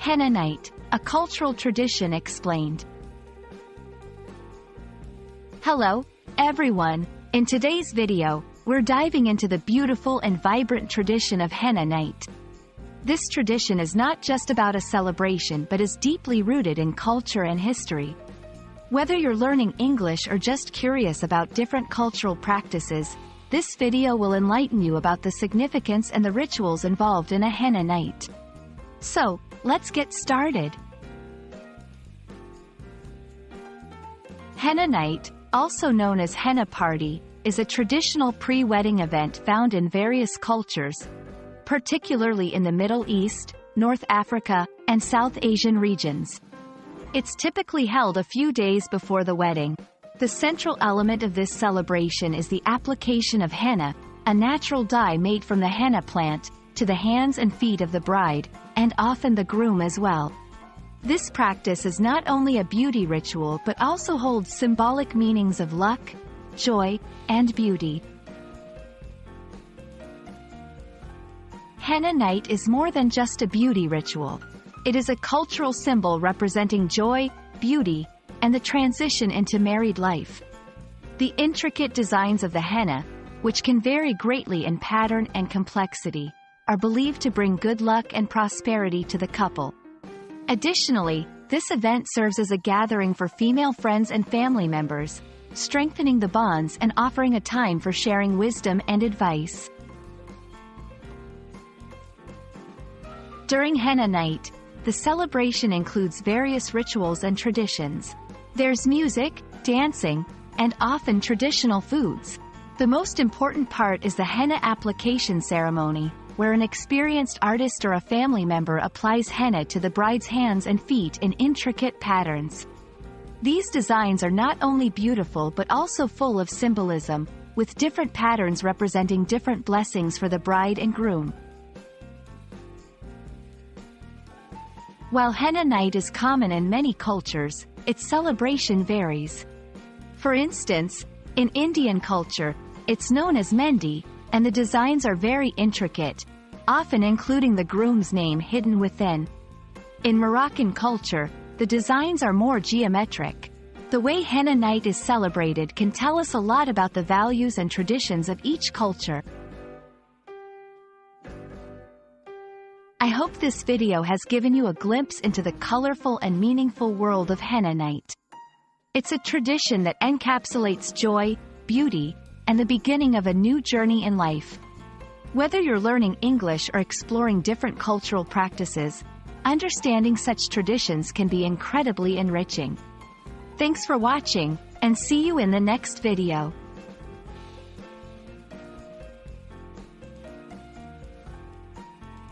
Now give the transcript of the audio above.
Henna Night, a cultural tradition explained. Hello, everyone. In today's video, we're diving into the beautiful and vibrant tradition of Henna Night. This tradition is not just about a celebration but is deeply rooted in culture and history. Whether you're learning English or just curious about different cultural practices, this video will enlighten you about the significance and the rituals involved in a Henna Night. So, let's get started. Henna Night, also known as Henna Party, is a traditional pre-wedding event found in various cultures, particularly in the Middle East, North Africa, and South Asian regions. It's typically held a few days before the wedding. The central element of this celebration is the application of henna, a natural dye made from the henna plant, to the hands and feet of the bride, and often the groom as well. This practice is not only a beauty ritual but also holds symbolic meanings of luck, joy, and beauty. Henna Night is more than just a beauty ritual. It is a cultural symbol representing joy, beauty, and the transition into married life. The intricate designs of the henna, which can vary greatly in pattern and complexity, are believed to bring good luck and prosperity to the couple. Additionally, this event serves as a gathering for female friends and family members, strengthening the bonds and offering a time for sharing wisdom and advice. During Henna Night, the celebration includes various rituals and traditions. There's music, dancing, and often traditional foods. The most important part is the henna application ceremony, where an experienced artist or a family member applies henna to the bride's hands and feet in intricate patterns. These designs are not only beautiful but also full of symbolism, with different patterns representing different blessings for the bride and groom. While Henna Night is common in many cultures, its celebration varies. For instance, in Indian culture, it's known as Mehndi, and the designs are very intricate, often including the groom's name hidden within. In Moroccan culture, the designs are more geometric. The way Henna Night is celebrated can tell us a lot about the values and traditions of each culture. I hope this video has given you a glimpse into the colorful and meaningful world of Henna Night. It's a tradition that encapsulates joy, beauty, and the beginning of a new journey in life. Whether you're learning English or exploring different cultural practices, understanding such traditions can be incredibly enriching. Thanks for watching, and see you in the next video.